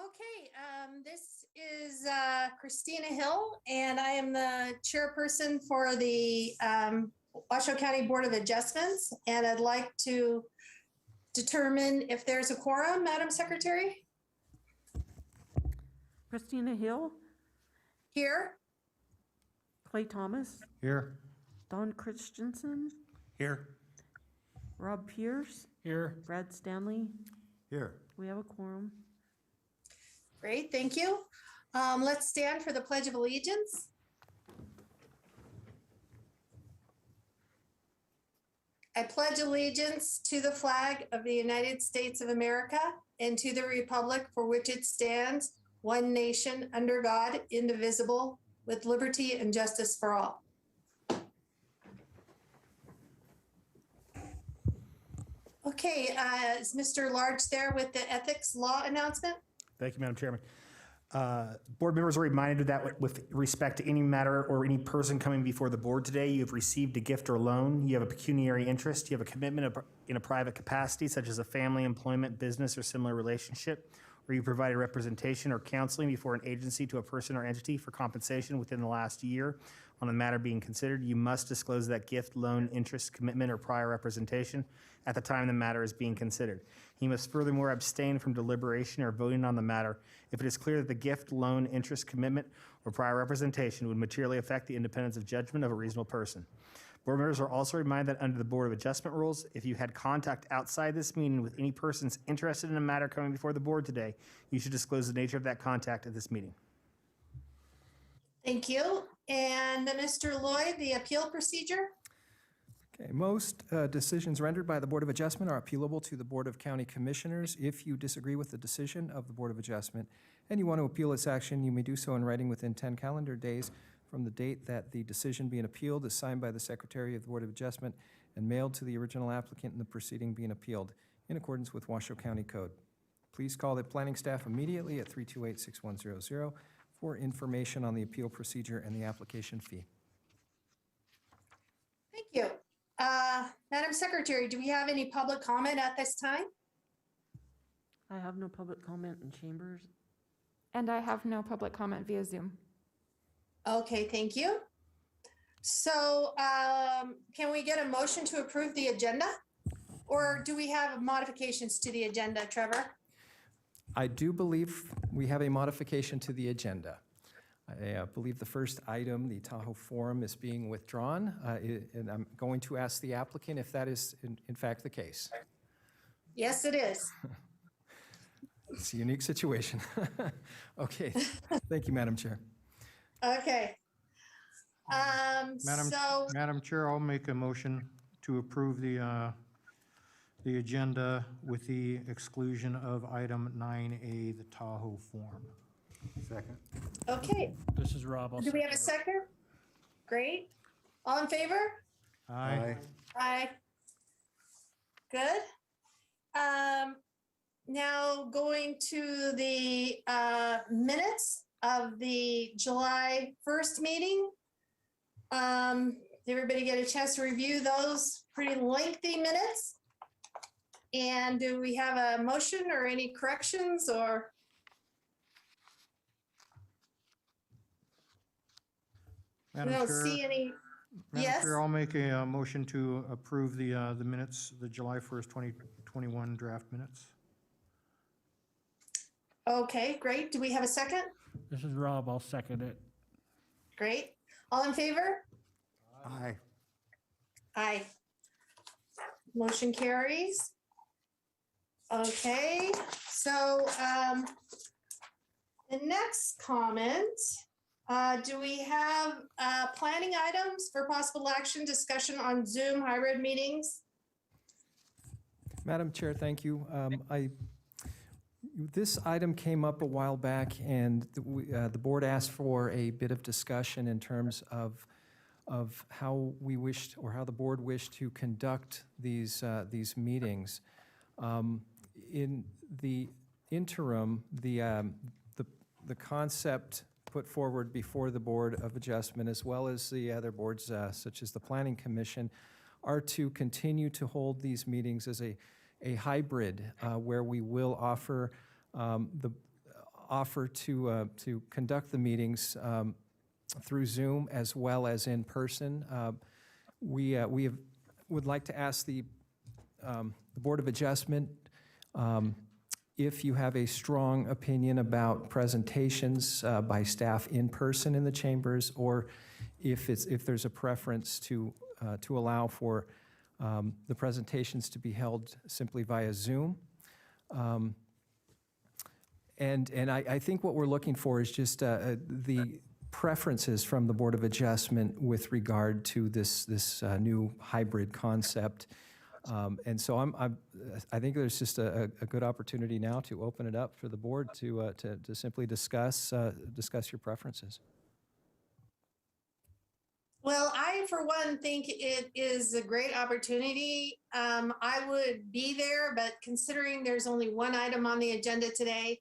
Okay, this is Christina Hill, and I am the chairperson for the Washoe County Board of Adjustments, and I'd like to determine if there's a quorum, Madam Secretary. Christina Hill, Here. Clay Thomas, Here. Don Christensen, Here. Rob Pierce, Here. Brad Stanley. Here. We have a quorum. Great, thank you. Let's stand for the Pledge of Allegiance. I pledge allegiance to the flag of the United States of America and to the republic for which it stands, one nation, under God, indivisible, with liberty and justice for all. Okay, is Mr. Large there with the ethics law announcement? Thank you, Madam Chairman. Board members are reminded that with respect to any matter or any person coming before the board today, you have received a gift or loan, you have a pecuniary interest, you have a commitment in a private capacity, such as a family, employment, business, or similar relationship, or you provided representation or counseling before an agency to a person or entity for compensation within the last year on a matter being considered, you must disclose that gift, loan, interest, commitment, or prior representation at the time the matter is being considered. He must furthermore abstain from deliberation or voting on the matter if it is clear that the gift, loan, interest, commitment, or prior representation would materially affect the independence of judgment of a reasonable person. Board members are also reminded that under the Board of Adjustment rules, if you had contact outside this meeting with any persons interested in a matter coming before the board today, you should disclose the nature of that contact at this meeting. Thank you. And Mr. Lloyd, the appeal procedure? Okay, most decisions rendered by the Board of Adjustment are appealable to the Board of County Commissioners. If you disagree with the decision of the Board of Adjustment and you want to appeal its action, you may do so in writing within 10 calendar days from the date that the decision being appealed is signed by the Secretary of the Board of Adjustment and mailed to the original applicant in the proceeding being appealed in accordance with Washoe County Code. Please call the planning staff immediately at 328-6100 for information on the appeal procedure and the application fee. Thank you. Madam Secretary, do we have any public comment at this time? I have no public comment in chambers. And I have no public comment via Zoom. Okay, thank you. So can we get a motion to approve the agenda? Or do we have modifications to the agenda, Trevor? I do believe we have a modification to the agenda. I believe the first item, the Tahoe Forum, is being withdrawn, and I'm going to ask the applicant if that is in fact the case. Yes, it is. It's a unique situation. Okay, thank you, Madam Chair. Okay. Madam Chair, I'll make a motion to approve the agenda with the exclusion of item 9A, the Tahoe Forum. Second. Okay. This is Rob. Do we have a second? Great. All in favor? Aye. Aye. Good. Now going to the minutes of the July 1st meeting. Did everybody get a chance to review those pretty lengthy minutes? And do we have a motion or any corrections or? I don't see any. Madam Yes. Chair, I'll make a motion to approve the minutes, the July 1st, 2021 draft minutes. Okay, great. Do we have a second? This is Rob. I'll second it. Great. All in favor? Aye. Aye. Motion carries. Okay, so the next comment, do we have planning items for possible action discussion on Zoom hybrid meetings? Madam Chair, thank you. This item came up a while back, and the board asked for a bit of discussion in terms of how we wished, or how the board wished to conduct these meetings. In the interim, the concept put forward before the Board of Adjustment, as well as the other boards such as the Planning Commission, are to continue to hold these meetings as a hybrid where we will offer offer to conduct the meetings through Zoom as well as in person. Would like to ask the Board of Adjustment if you have a strong opinion about presentations by staff in person in the chambers, or if there's a preference to allow for the presentations to be held simply via Zoom. And I think what we're looking for is just the preferences from the Board of Adjustment with regard to this new hybrid concept. And so I think there's just a good opportunity now to open it up for the board to simply discuss your preferences. Well, I, for one, think it is a great opportunity. I would be there, but considering there's only one item on the agenda today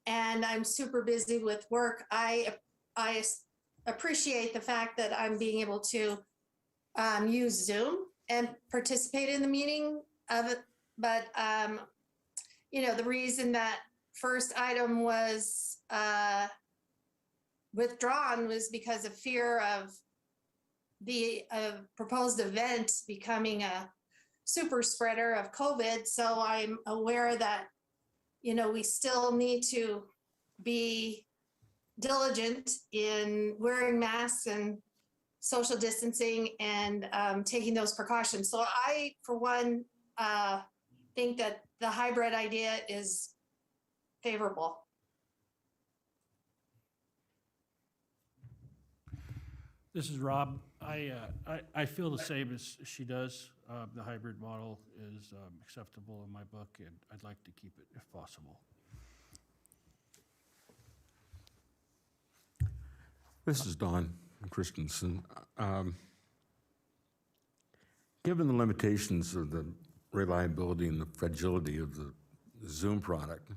and I'm super busy with work, I appreciate the fact that I'm being able to use Zoom and participate in the meeting of it. But, the reason that first item was withdrawn was because of fear of the proposed event becoming a super spreader of COVID. So I'm aware that, we still need to be diligent in wearing masks and social distancing and taking those precautions. So I, for one, think that the hybrid idea is favorable. This is Rob. I feel the same as she does. The hybrid model is acceptable in my book, and I'd like to keep it if possible. This is Don Christensen. Given the limitations of the reliability and the fragility of the Zoom product,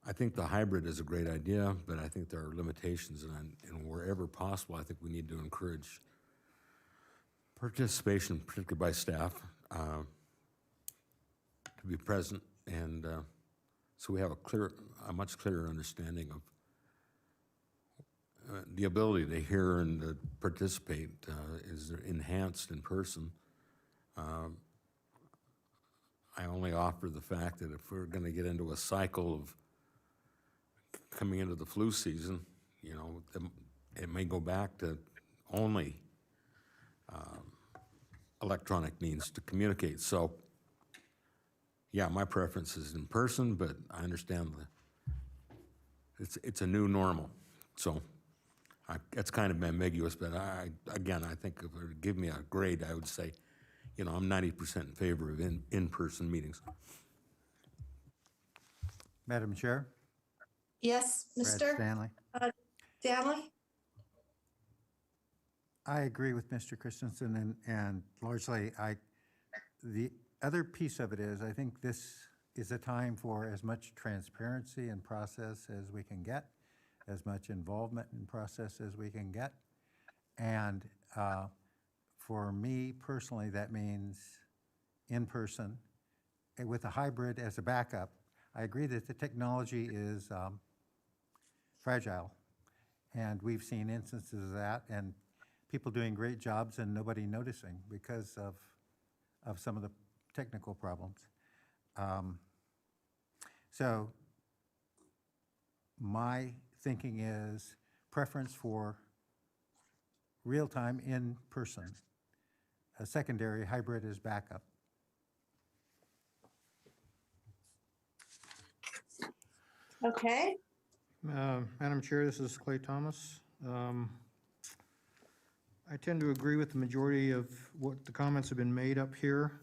I think the hybrid is a great idea, but I think there are limitations, and wherever possible, I think we need to encourage participation, particularly by staff, to be present, and so we have a much clearer understanding of the ability to hear and to participate is enhanced in person. I only offer the fact that if we're going to get into a cycle of coming into the flu season, it may go back to only electronic means to communicate. So, yeah, my preference is in person, but I understand it's a new normal. So it's kind of ambiguous, but I think if it would give me a grade, I would say, I'm 90% in favor of in-person meetings. Madam Chair? Yes, Brad Mr. Stanley? Stanley? I agree with Mr. Christensen, and largely, the other piece of it is, I think this is a time for as much transparency and process as we can get, as much involvement in process as we can get. And for me personally, that means in person with a hybrid as a backup. I agree that the technology is fragile, and we've seen instances of that, and people doing great jobs and nobody noticing because of some of the technical problems. So my thinking is preference for real-time in person. A secondary hybrid is backup. Okay. Madam Chair, this is Clay Thomas. I tend to agree with the majority of what the comments have been made up here.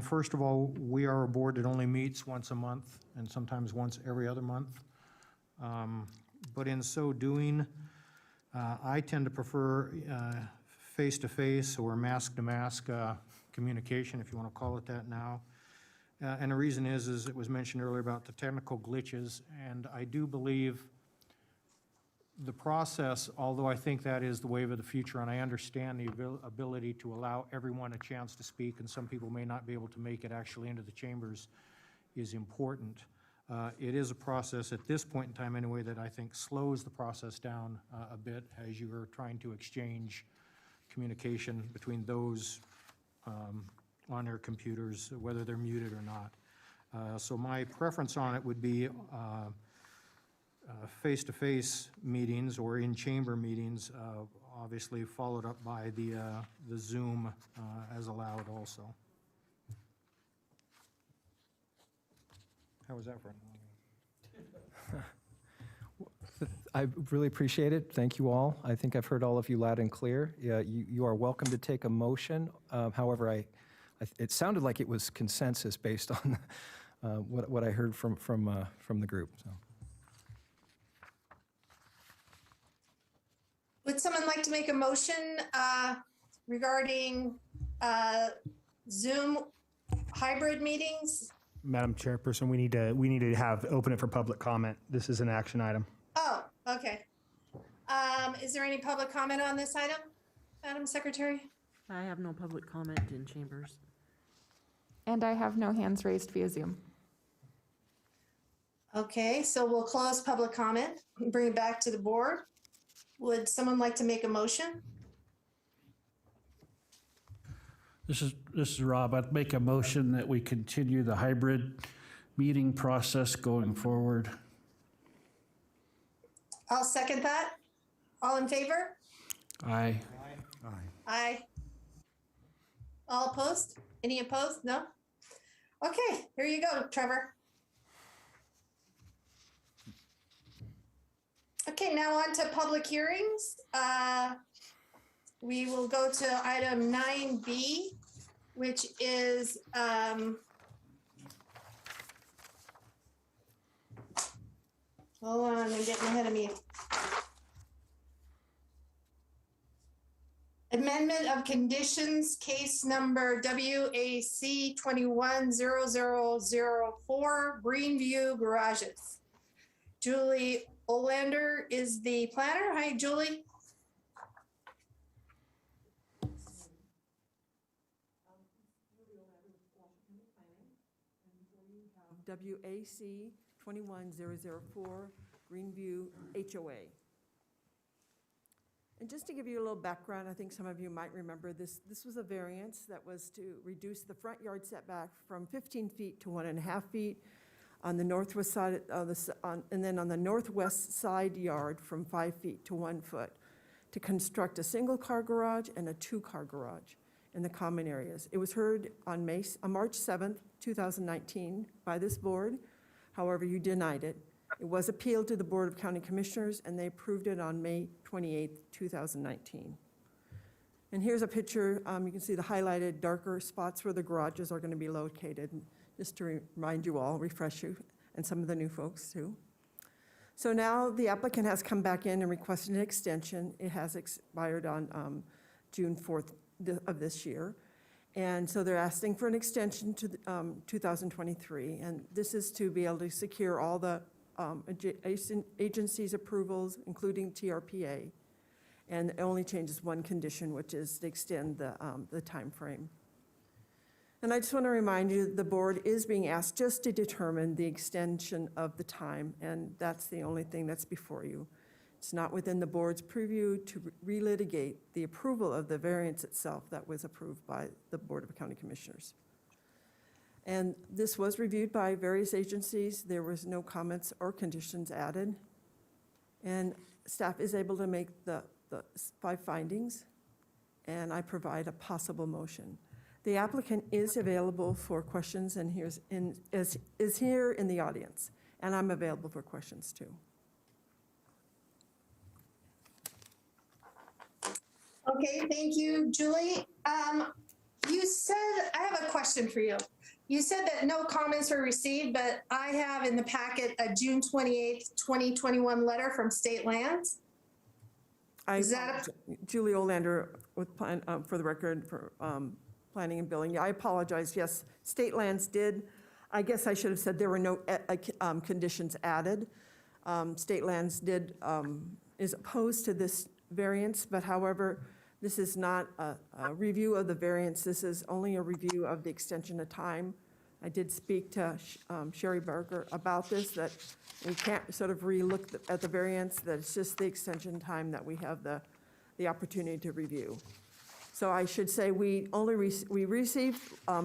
First of all, we are a board that only meets once a month and sometimes once every other month. But in so doing, I tend to prefer face-to-face or mask-to-mask communication, if you want to call it that now. And the reason is it was mentioned earlier about the technical glitches, and I do believe the process, although I think that is the wave of the future, and I understand the ability to allow everyone a chance to speak, and some people may not be able to make it actually into the chambers, is important. It is a process at this point in time anyway that I think slows the process down a bit as you are trying to exchange communication between those on their computers, whether they're muted or not. So my preference on it would be face-to-face meetings or in-chamber meetings, obviously followed up by the Zoom as allowed also. How was that for? I really appreciate it. Thank you all. I think I've heard all of you loud and clear. Yeah, you are welcome to take a motion. However, it sounded like it was consensus based on what I heard from the group. So. Would someone like to make a motion regarding Zoom hybrid meetings? Madam Chairperson, we need to open it for public comment. This is an action item. Oh, okay. Is there any public comment on this item, Madam Secretary? I have no public comment in chambers. And I have no hands raised via Zoom. Okay, so we'll close public comment and bring it back to the board. Would someone like to make a motion? This is Rob. I'd make a motion that we continue the hybrid meeting process going forward. I'll second that. All in favor? Aye. Aye. All opposed? Any opposed? No? Okay, here you go, Trevor. Okay, now on to public hearings. We will go to item 9B, which is hold on, I'm getting ahead of me. Amendment of conditions, case number WAC 210004, Greenview Garages. Julie Olander is the planner. Hi, Julie. WAC 21004, Greenview HOA. And just to give you a little background, I think some of you might remember this. This was a variance that was to reduce the front yard setback from 15 feet to 1.5 feet on the northwest side, and then on the northwest side yard from 5 feet to 1 foot to construct a single-car garage and a two-car garage in the common areas. It was heard on March 7th, 2019 by this board. However, you denied it. It was appealed to the Board of County Commissioners, and they approved it on May 28th, 2019. And here's a picture. You can see the highlighted darker spots where the garages are going to be located, just to remind you all, refresh you, and some of the new folks too. So now the applicant has come back in and requested an extension. It has expired on June 4th of this year. And so they're asking for an extension to 2023. And this is to be able to secure all the agency's approvals, including TRPA. And it only changes one condition, which is to extend the time frame. And I just want to remind you, the board is being asked just to determine the extension of the time, and that's the only thing that's before you. It's not within the board's purview to relitigate the approval of the variance itself that was approved by the Board of County Commissioners. And this was reviewed by various agencies. There was no comments or conditions added. And staff is able to make the 5 findings, and I provide a possible motion. The applicant is available for questions and is here in the audience, and I'm available for questions too. Okay, thank you, Julie. You said, I have a question for you. You said that no comments were received, but I have in the packet a June 28th, 2021 letter from State Lands. Is that Julie Olander with for the record for planning and billing. I apologize. Yes, State Lands did. I guess I should have said there were no conditions added. State Lands is opposed to this variance, but however, this is not a review of the variance. This is only a review of the extension of time I did speak to Sherry Barker about this, that we can't sort of relook at the variance, that it's just the extension time that we have the opportunity to review. So I should say, we received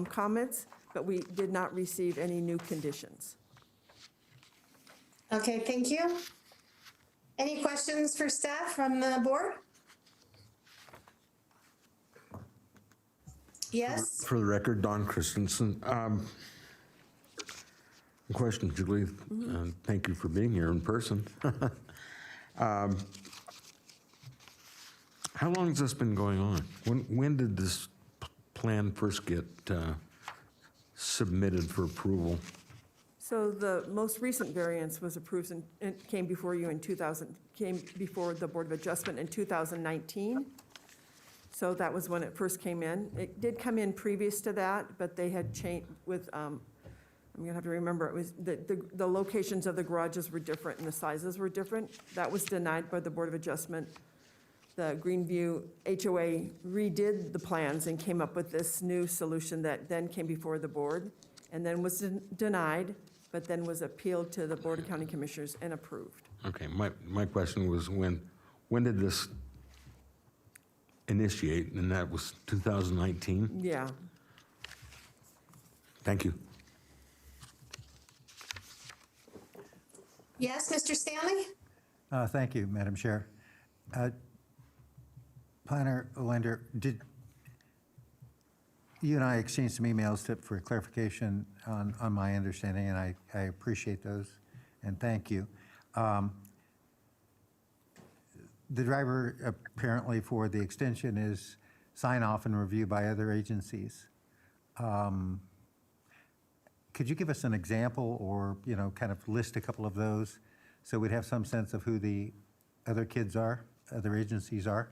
comments, but we did not receive any new conditions. Okay, thank you. Any questions for staff from the board? Yes? For the record, Don Christensen. Question, Julie, and thank you for being here in person. How long has this been going on? When did this plan first get submitted for approval? So the most recent variance was approved and came before you in came before the Board of Adjustment in 2019. So that was when it first came in. It did come in previous to that, but they had changed with, I'm gonna have to remember, it was, the locations of the garages were different and the sizes were different. That was denied by the Board of Adjustment. The Greenview HOA redid the plans and came up with this new solution that then came before the board and then was denied, but then was appealed to the Board of County Commissioners and approved. Okay, my question was when did this initiate? And that was 2019? Yeah. Thank you. Yes, Mr. Stanley? Thank you, Madam Chair. Planner Linder, did you and I exchanged some emails for clarification on my understanding, and I appreciate those, and thank you. The driver apparently for the extension is sign off and review by other agencies. Could you give us an example or, kind of list a couple of those so we'd have some sense of who the other other agencies are?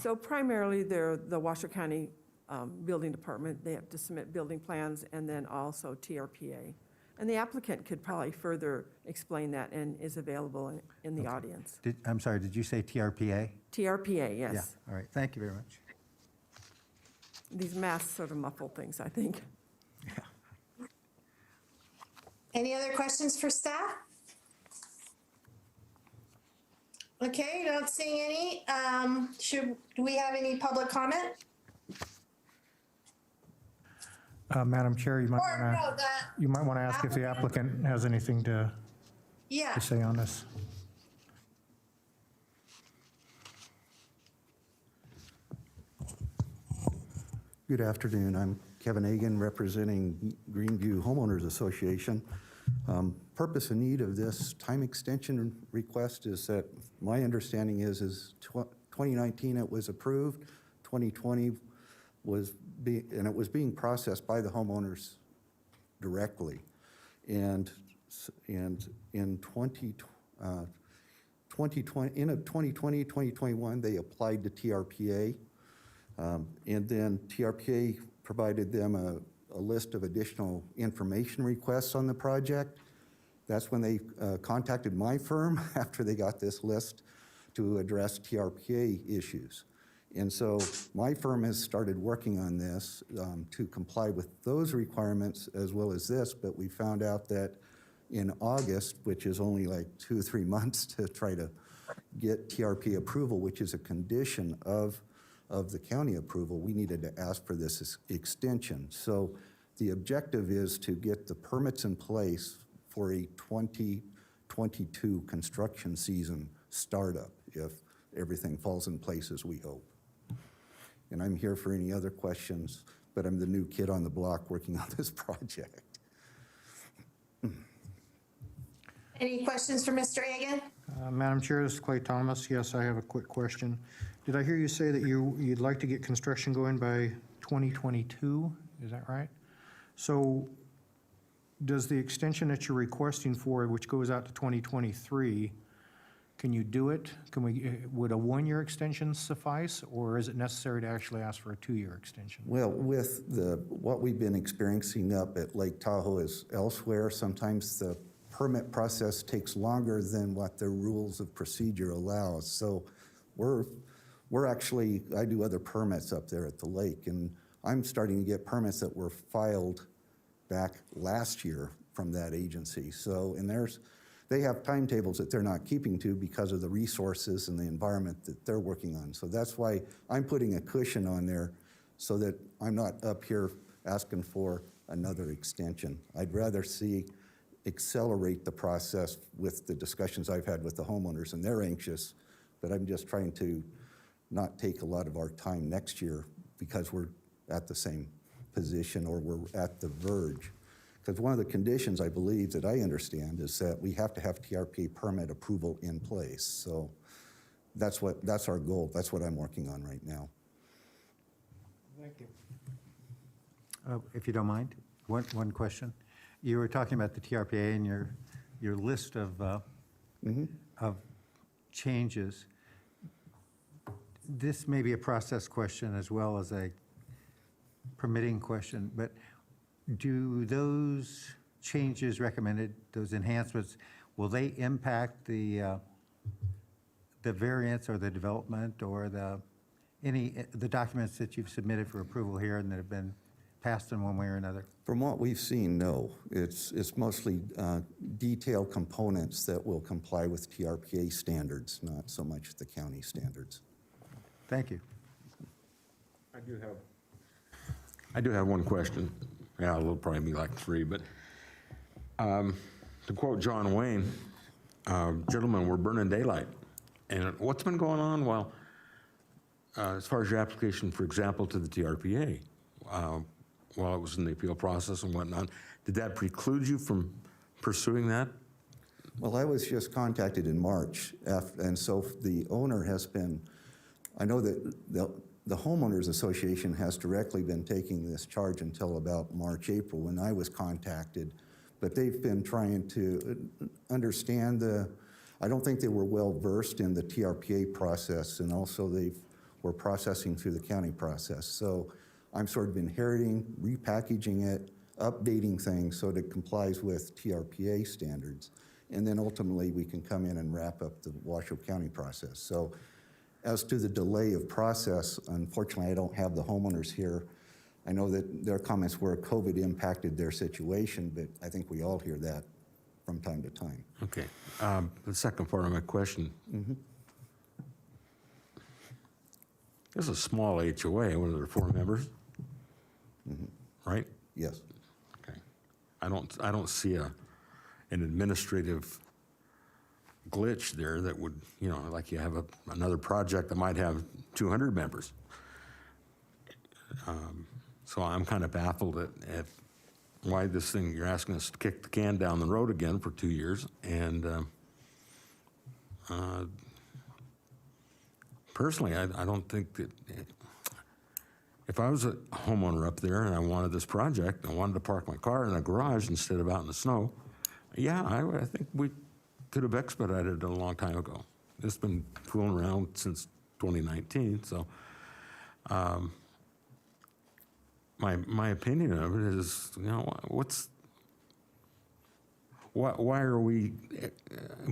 So primarily, they're the Washoe County Building Department. They have to submit building plans, and then also TRPA. And the applicant could probably further explain that and is available in the audience. I'm sorry, did you say TRPA? TRPA, yes. Yeah, all right, thank you very much. These masks sort of muffle things, I think. Any other questions for staff? Okay, not seeing any. Do we have any public comment? Madam Chair, you might Or, no, want to ask if the applicant has anything to yeah, say on this. Good afternoon. I'm Kevin Egan, representing Greenview Homeowners Association. Purpose and need of this time extension request is that my understanding is 2019 it was approved, 2020 was and it was being processed by the homeowners directly, and in 2020, 2021 they applied to TRPA, and then TRPA provided them a list of additional information requests on the project. That's when they contacted my firm after they got this list to address TRPA issues. And so my firm has started working on this to comply with those requirements as well as this, but we found out that in August, which is only like 2 or 3 months to try to get TRP approval, which is a condition of the county approval, we needed to ask for this extension. So the objective is to get the permits in place for a 2022 construction season startup if everything falls in place as we hope. And I'm here for any other questions, but I'm the new kid on the block working on this project. any questions for Mr. Egan? Madam Chair, this is Clay Thomas. Yes, I have a quick question. Did I hear you say that you'd like to get construction going by 2022? Is that right? So does the extension that you're requesting for, which goes out to 2023, can you do it? Would a 1-year extension suffice, or is it necessary to actually ask for a 2-year extension? Well, with what we've been experiencing up at Lake Tahoe as elsewhere, sometimes the permit process takes longer than what the rules of procedure allows. So we're actually, I do other permits up there at the lake, and I'm starting to get permits that were filed back last year from that agency. So, and they have timetables that they're not keeping to because of the resources and the environment that they're working on. So that's why I'm putting a cushion on there so that I'm not up here asking for another extension. I'd rather accelerate the process with the discussions I've had with the homeowners, and they're anxious, but I'm just trying to not take a lot of our time next year because we're at the same position or we're at the verge. Because one of the conditions, I believe, that I understand is that we have to have TRPA permit approval in place. So that's our goal. That's what I'm working on right now. Thank you. If you don't mind, one question. You were talking about the TRPA and your list of changes. This may be a process question as well as a permitting question, but do those changes recommended, those enhancements, will they impact the variance or the development or the documents that you've submitted for approval here and that have been passed in one way or another? From what we've seen, no. It's mostly detailed components that will comply with TRPA standards, not so much the county standards. Thank you. I do have one question. Yeah, it'll probably be like 3, but to quote John Wayne, gentlemen, we're burning daylight. And what's been going on? Well, as far as your application, for example, to the TRPA, while it was in the appeal process and whatnot, did that preclude you from pursuing that? Well, I was just contacted in March, and so the owner has been, I know that the homeowners association has directly been taking this charge until about March, April when I was contacted, but they've been trying to understand I don't think they were well versed in the TRPA process, and also they were processing through the county process. So I'm sort of inheriting, repackaging it, updating things so that it complies with TRPA standards. And then ultimately we can come in and wrap up the Washoe County process. So as to the delay of process, unfortunately, I don't have the homeowners here. I know that their comments were COVID impacted their situation, but I think we all hear that from time to time. Okay. The second part of my question. This is a small HOA. What are there, 4 members? Right? Yes. Okay. I don't see an administrative glitch there that would, like you have another project that might have 200 members. So I'm kind of baffled at why this thing, you're asking us to kick the can down the road again for 2 years. And personally, I don't think that, if I was a homeowner up there and I wanted this project, I wanted to park my car in a garage instead of out in the snow, yeah, I think we could have expedited it a long time ago. It's been fooling around since 2019, so my opinion of it is, why are we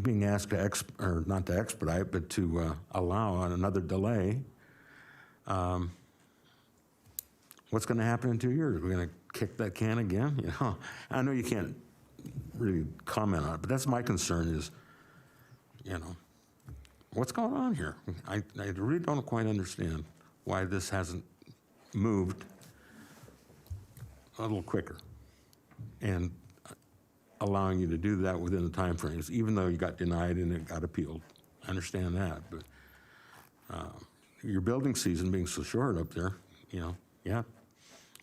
being asked to not to expedite, but to allow another delay? What's going to happen in 2 years? We're going to kick that can again? I know you can't really comment on it, but that's my concern is, what's going on here? I really don't quite understand why this hasn't moved a little quicker and allowing you to do that within the time frames, even though you got denied and it got appealed. I understand that, but your building season being so short up there, yeah,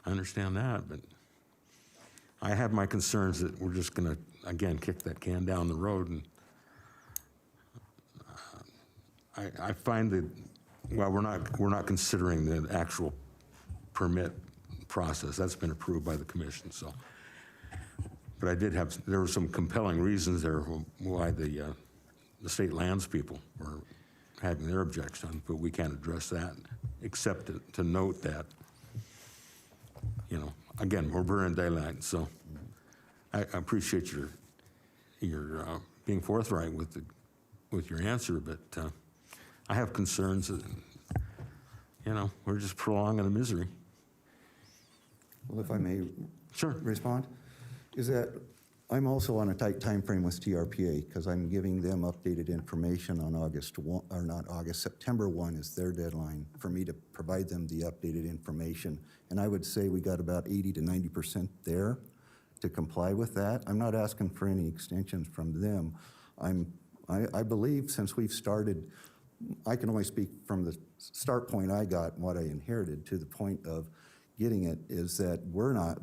I understand that, but I have my concerns that we're just going to, again, kick that can down the road. And I find that, well, we're not considering the actual permit process. That's been approved by the commission, so. But there were some compelling reasons there why the state lands people were having their objections, but we can't address that, except to note that, again, we're burning daylight, so I appreciate your being forthright with your answer, but I have concerns that, we're just prolonging the misery. Well, if I may Sure. respond? is that I'm also on a tight time frame with TRPA because I'm giving them updated information on August 1, or not August, September 1 is their deadline for me to provide them the updated information. And I would say we got about 80 to 90% there to comply with that. I'm not asking for any extensions from them. I believe since we've started, I can only speak from the start point I got and what I inherited to the point of getting it, is that we're not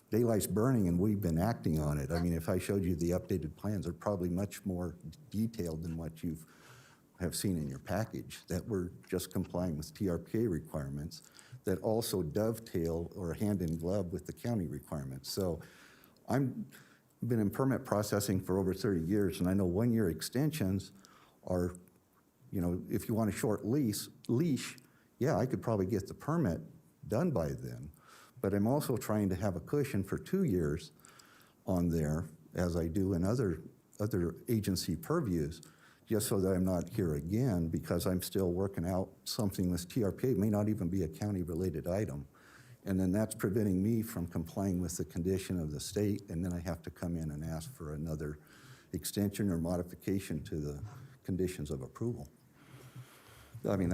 daylight's burning and we've been acting on it. I mean, if I showed you the updated plans, they're probably much more detailed than what you have seen in your package, that we're just complying with TRPA requirements that also dovetail or hand in glove with the county requirements. So I've been in permit processing for over 30 years, and I know 1-year extensions are, if you want a short leash, yeah, I could probably get the permit done by then. But I'm also trying to have a cushion for 2 years on there, as I do in other agency purviews, just so that I'm not here again, because I'm still working out something with TRPA. It may not even be a county-related item. And then that's preventing me from complying with the condition of the state, and then I have to come in and ask for another extension or modification to the conditions of approval. I mean,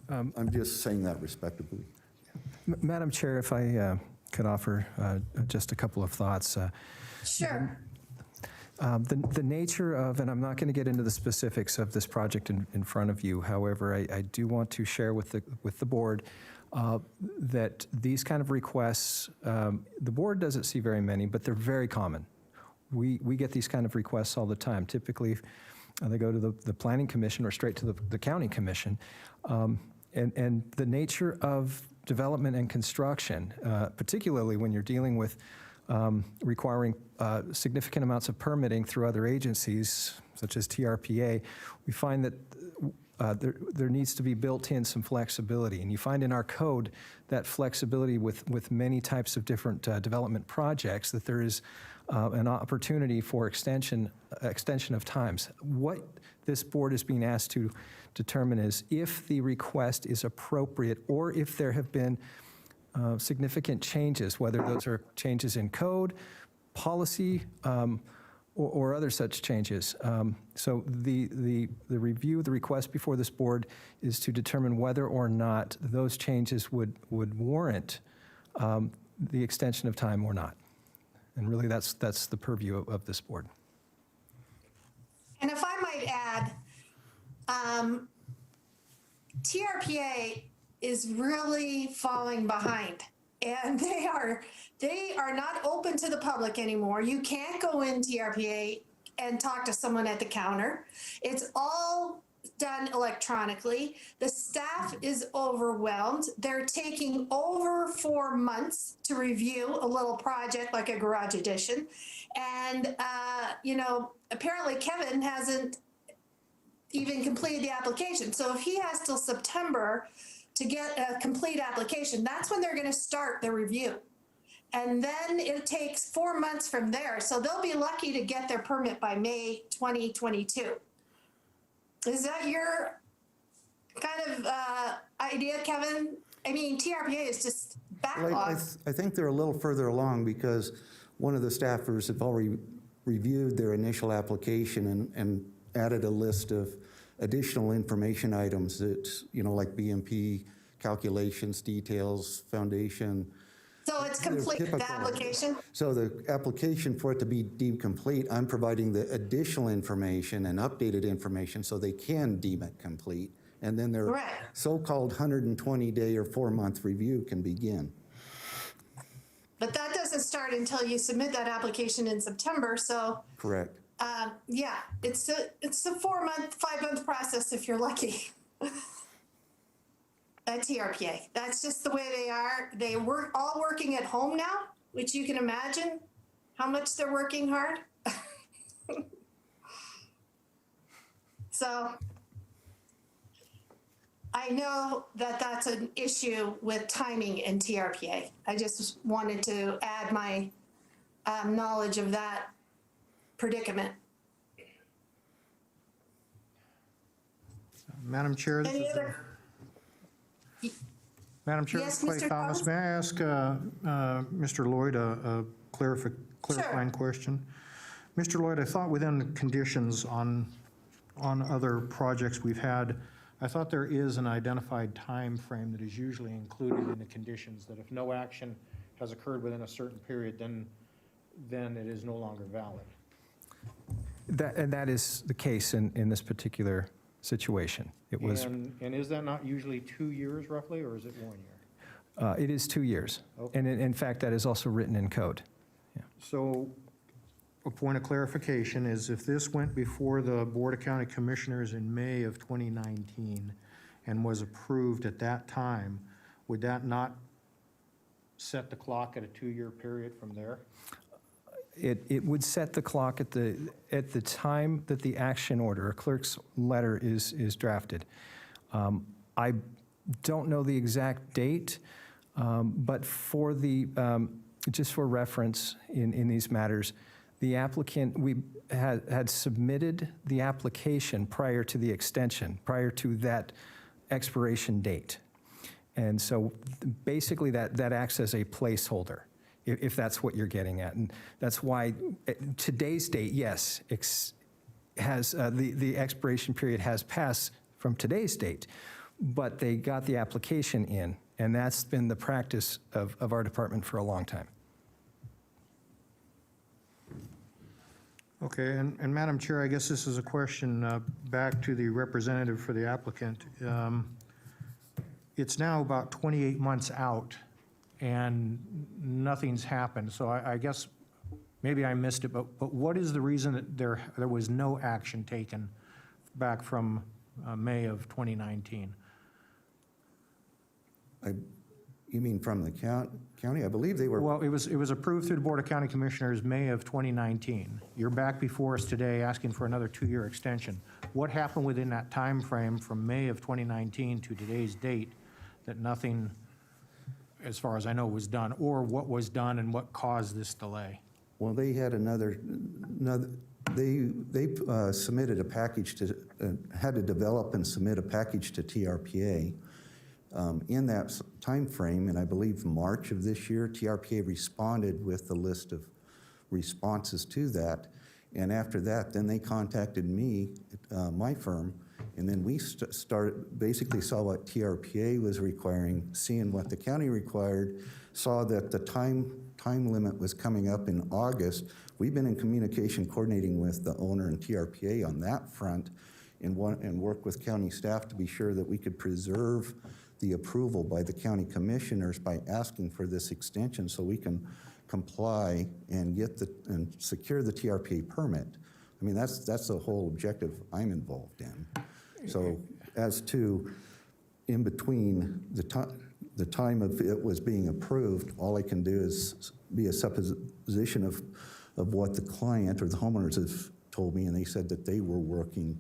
I'm just saying that respectably. Madam Chair, if I could offer just a couple of thoughts. Sure. The nature of, and I'm not going to get into the specifics of this project in front of you, however, I do want to share with the board that these kind of requests, the board doesn't see very many, but they're very common. We get these kind of requests all the time. Typically, they go to the Planning Commission or straight to the County Commission. And the nature of development and construction, particularly when you're dealing with requiring significant amounts of permitting through other agencies, such as TRPA, we find that there needs to be built in some flexibility. And you find in our code that flexibility with many types of different development projects, that there is an opportunity for extension of times. What this board is being asked to determine is if the request is appropriate, or if there have been significant changes, whether those are changes in code, policy, or other such changes. So the review of the request before this board is to determine whether or not those changes would warrant the extension of time or not. And really, that's the purview of this board. And if I might add, TRPA is really falling behind, and they are not open to the public anymore. You can't go in TRPA and talk to someone at the counter. It's all done electronically. The staff is overwhelmed. They're taking over 4 months to review a little project like a garage addition. And, apparently Kevin hasn't even completed the application. So if he has till September to get a complete application, that's when they're going to start the review. And then it takes 4 months from there. So they'll be lucky to get their permit by May 2022. Is that your kind of idea, Kevin? I mean, TRPA is just backlogged. I think they're a little further along because one of the staffers have already reviewed their initial application and added a list of additional information items that, like BMP calculations, details, foundation. So it's complete, the application? So the application, for it to be deemed complete, I'm providing the additional information and updated information so they can deem it complete. And then their so-called 120-day or 4-month review can begin. But that doesn't start until you submit that application in September, so. Correct. Yeah, it's a 4-month, 5-month process if you're lucky. At TRPA. That's just the way they are. They work all working at home now, which you can imagine how much they're working hard. So I know that that's an issue with timing in TRPA. I just wanted to add my knowledge of that predicament. Madam Chair, Any other? Madam Chair, Yes, Clay Mr. Thomas, Thomas? may I ask Mr. Lloyd a clarifying question? Mr. Lloyd, I thought within the conditions on other projects we've had, I thought there is an identified time frame that is usually included in the conditions, that if no action has occurred within a certain period, then it is no longer valid. And that is the case in this particular situation. It was, And is that not usually 2 years roughly, or is it 1 year? it is 2 years. Okay. And in fact, that is also written in code. So a point of clarification is if this went before the Board of County Commissioners in May of 2019 and was approved at that time, would that not set the clock at a 2-year period from there? It would set the clock at the time that the action order, a clerk's letter is drafted. I don't know the exact date, but for the, just for reference in these matters, the applicant, we had submitted the application prior to the extension, prior to that expiration date. And so basically that acts as a placeholder, if that's what you're getting at. And that's why today's date, yes, has the expiration period has passed from today's date, but they got the application in, and that's been the practice of our department for a long time. Okay, and Madam Chair, I guess this is a question back to the representative for the applicant. It's now about 28 months out, and nothing's happened. So I guess maybe I missed it, but what is the reason that there was no action taken back from May of 2019? You mean from the county? I believe they were. Well, it was approved through the Board of County Commissioners May of 2019. You're back before us today asking for another 2-year extension. What happened within that time frame from May of 2019 to today's date that nothing, as far as I know, was done, or what was done and what caused this delay? Well, they had they submitted a package to, had to develop and submit a package to TRPA. In that time frame, and I believe March of this year, TRPA responded with a list of responses to that. And after that, then they contacted me, my firm, and then we basically saw what TRPA was requiring, seeing what the county required, saw that the time limit was coming up in August. We've been in communication coordinating with the owner and TRPA on that front, and work with county staff to be sure that we could preserve the approval by the county commissioners by asking for this extension so we can comply and and secure the TRPA permit. I mean, that's the whole objective I'm involved in. So as to in between the time of it was being approved, all I can do is be a supposition of what the client or the homeowners have told me, and they said that they were working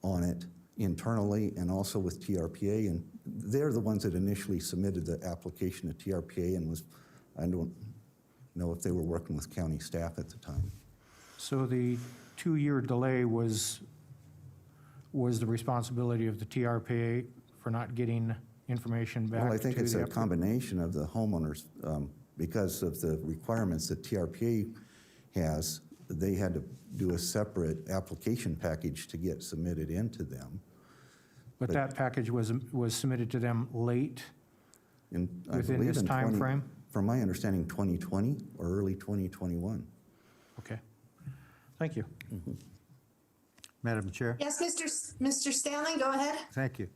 on it internally and also with TRPA, and they're the ones that initially submitted the application to TRPA, and I don't know if they were working with county staff at the time. So the 2-year delay was the responsibility of the TRPA for not getting information back to the... Well, I think it's a combination of the homeowners, because of the requirements that TRPA has. They had to do a separate application package to get submitted into them. But that package was submitted to them late within this time frame? From my understanding, 2020 or early 2021. Okay. Thank you. Mm-hmm. Madam Chair? Yes, Mr. Stanley, go ahead. Thank you.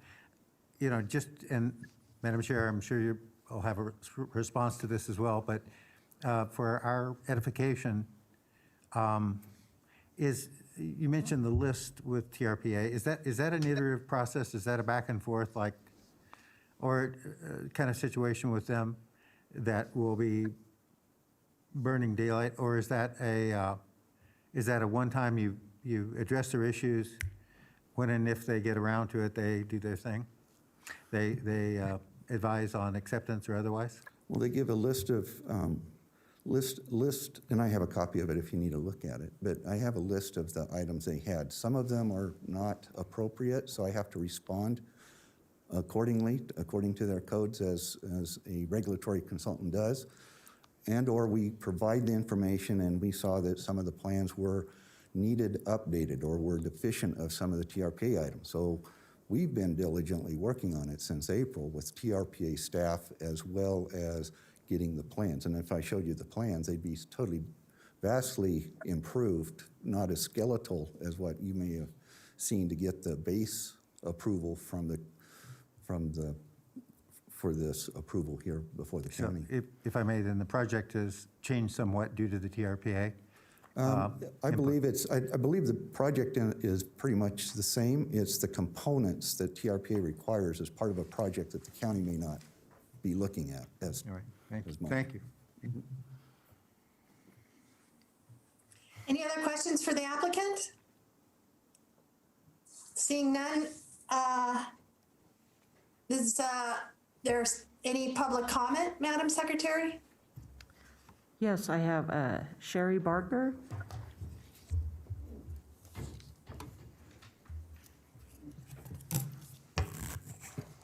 You know, and Madam Chair, I'm sure you'll have a response to this as well, but for our edification, you mentioned the list with TRPA. Is that an iterative process? Is that a back and forth, or kind of situation with them that will be burning daylight, or is that a one-time you address their issues, when and if they get around to it, they do their thing? They advise on acceptance or otherwise? Well, they give a list of, and I have a copy of it if you need to look at it, but I have a list of the items they had. Some of them are not appropriate, so I have to respond accordingly, according to their codes as a regulatory consultant does, and/or we provide the information and we saw that some of the plans were needed updated or were deficient of some of the TRPA items. So we've been diligently working on it since April with TRPA staff as well as getting the plans. And if I showed you the plans, they'd be totally, vastly improved, not as skeletal as what you may have seen to get the base approval for this approval here before the So county. if I may, then the project has changed somewhat due to the TRPA? I believe I believe the project is pretty much the same. It's the components that TRPA requires as part of a project that the county may not be looking at as. All right, thank you. as much. Thank you. Any other questions for the applicant? Seeing none, there's any public comment, Madam Secretary? Yes, I have Sherry Barker.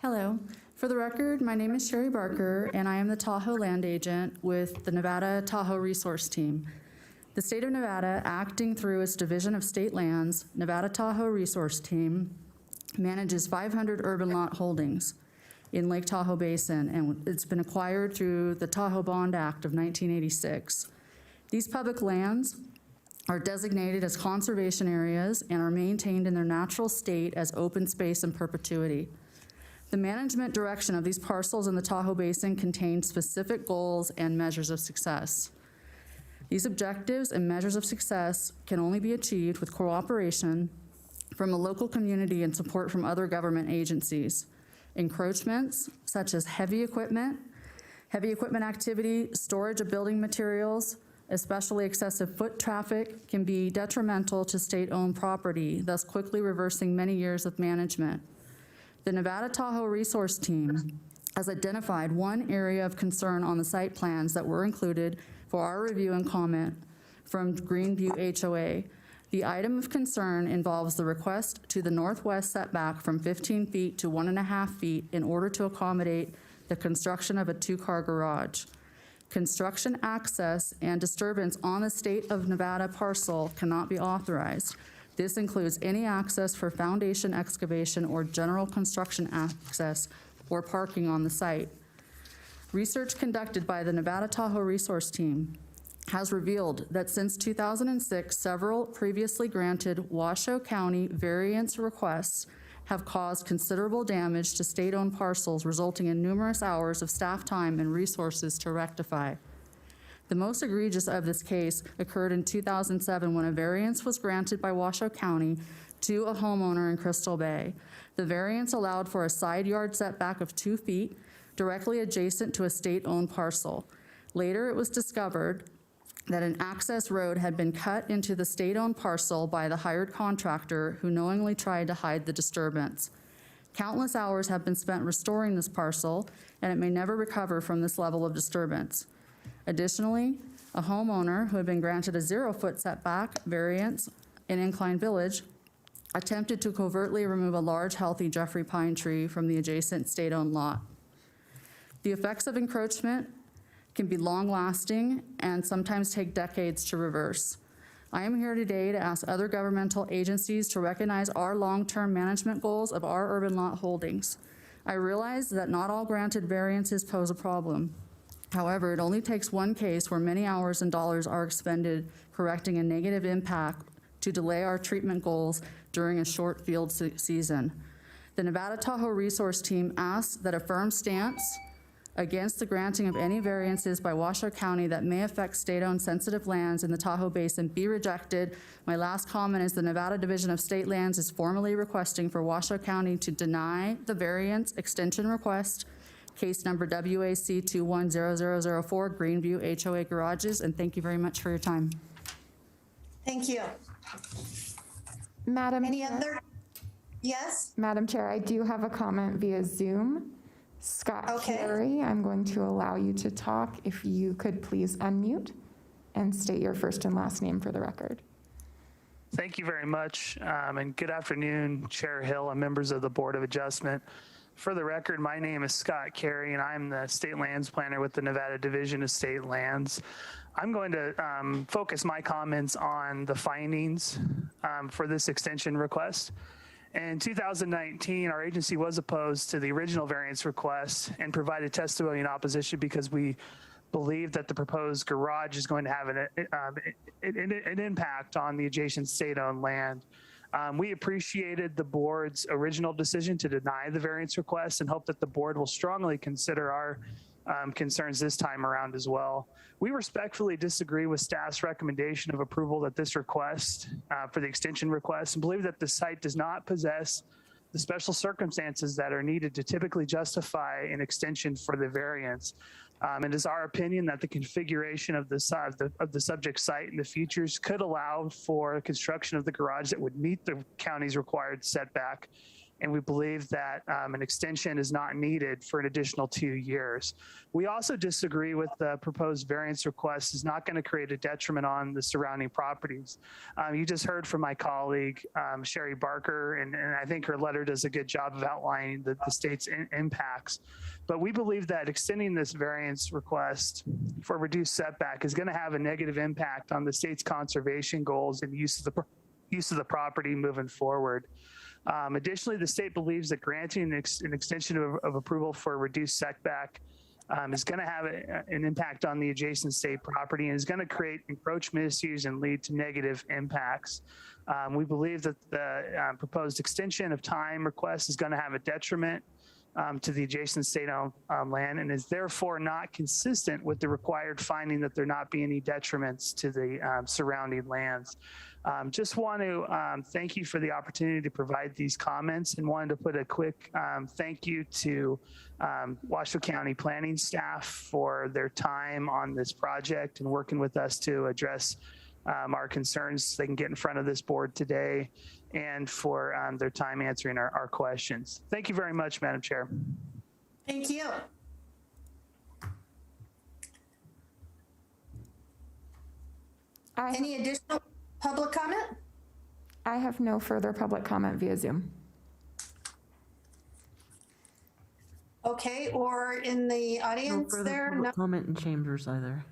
Hello. For the record, my name is Sherry Barker, and I am the Tahoe land agent with the Nevada Tahoe Resource Team. The state of Nevada, acting through its Division of State Lands, Nevada Tahoe Resource Team, manages 500 urban lot holdings in Lake Tahoe Basin, and it's been acquired through the Tahoe Bond Act of 1986. These public lands are designated as conservation areas and are maintained in their natural state as open space in perpetuity. The management direction of these parcels in the Tahoe Basin contains specific goals and measures of success. These objectives and measures of success can only be achieved with cooperation from the local community and support from other government agencies. Encroachments such as heavy equipment activity, storage of building materials, especially excessive foot traffic, can be detrimental to state-owned property, thus quickly reversing many years of management. The Nevada Tahoe Resource Team has identified one area of concern on the site plans that were included for our review and comment from Greenview HOA. The item of concern involves the request to the northwest setback from 15 feet to 1.5 feet in order to accommodate the construction of a two-car garage. Construction access and disturbance on the state of Nevada parcel cannot be authorized. This includes any access for foundation excavation or general construction access or parking on the site. Research conducted by the Nevada Tahoe Resource Team has revealed that since 2006, several previously granted Washoe County variance requests have caused considerable damage to state-owned parcels, resulting in numerous hours of staff time and resources to rectify. The most egregious of this case occurred in 2007 when a variance was granted by Washoe County to a homeowner in Crystal Bay. The variance allowed for a side yard setback of 2 feet directly adjacent to a state-owned parcel. Later, it was discovered that an access road had been cut into the state-owned parcel by the hired contractor who knowingly tried to hide the disturbance. Countless hours have been spent restoring this parcel, and it may never recover from this level of disturbance. Additionally, a homeowner who had been granted a 0-foot setback variance in Incline Village attempted to covertly remove a large, healthy Jeffrey pine tree from the adjacent state-owned lot. The effects of encroachment can be long-lasting and sometimes take decades to reverse. I am here today to ask other governmental agencies to recognize our long-term management goals of our urban lot holdings. I realize that not all granted variances pose a problem. However, it only takes one case where many hours and dollars are expended correcting a negative impact to delay our treatment goals during a short field season. The Nevada Tahoe Resource Team asks that a firm stance against the granting of any variances by Washoe County that may affect state-owned sensitive lands in the Tahoe Basin be rejected. My last comment is the Nevada Division of State Lands is formally requesting for Washoe County to deny the variance extension request, case number WAC 210004, Greenview HOA Garages, and thank you very much for your time. Thank you. Any other? Yes? Madam Chair, I do have a comment via Zoom. Scott Okay. Carey, I'm going to allow you to talk. If you could please unmute and state your first and last name for the record. Thank you very much, and good afternoon, Chair Hill and members of the Board of Adjustment. For the record, my name is Scott Carey, and I'm the State Lands Planner with the Nevada Division of State Lands. I'm going to focus my comments on the findings for this extension request. In 2019, our agency was opposed to the original variance request and provided testimony in opposition because we believe that the proposed garage is going to have an impact on the adjacent state-owned land. We appreciated the board's original decision to deny the variance request and hope that the board will strongly consider our concerns this time around as well. We respectfully disagree with staff's recommendation of approval that this request for the extension request and believe that the site does not possess the special circumstances that are needed to typically justify an extension for the variance. It is our opinion that the configuration of the subject site in the futures could allow for construction of the garage that would meet the county's required setback. And we believe that an extension is not needed for an additional 2 years. We also disagree with the proposed variance request is not going to create a detriment on the surrounding properties. You just heard from my colleague, Sherry Barker, and I think her letter does a good job of outlining the state's impacts. But we believe that extending this variance request for reduced setback is going to have a negative impact on the state's conservation goals and use of the property moving forward. Additionally, the state believes that granting an extension of approval for a reduced setback is going to have an impact on the adjacent state property and is going to create encroachment issues and lead to negative impacts. We believe that the proposed extension of time request is going to have a detriment to the adjacent state-owned land and is therefore not consistent with the required finding that there not be any detriments to the surrounding lands. Just want to thank you for the opportunity to provide these comments and wanted to put a quick thank you to Washoe County planning staff for their time on this project and working with us to address our concerns so they can get in front of this board today and for their time answering our questions. Thank you very much, Madam Chair. Thank you. Any additional public comment? I have no further public comment via Zoom. Okay, or in the audience No there? further public comment in chambers either.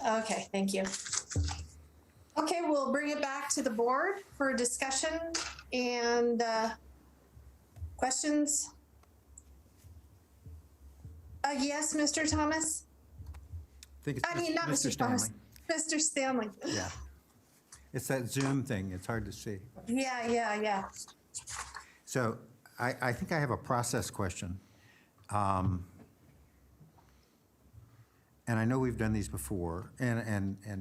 Okay, thank you. Okay, we'll bring it back to the board for discussion and questions. Yes, Mr. Thomas? I think it's Not Mr. Thomas. Mr. Stanley. Yeah. It's that Zoom thing. It's hard to see. Yeah. So I think I have a process question. And I know we've done these before, and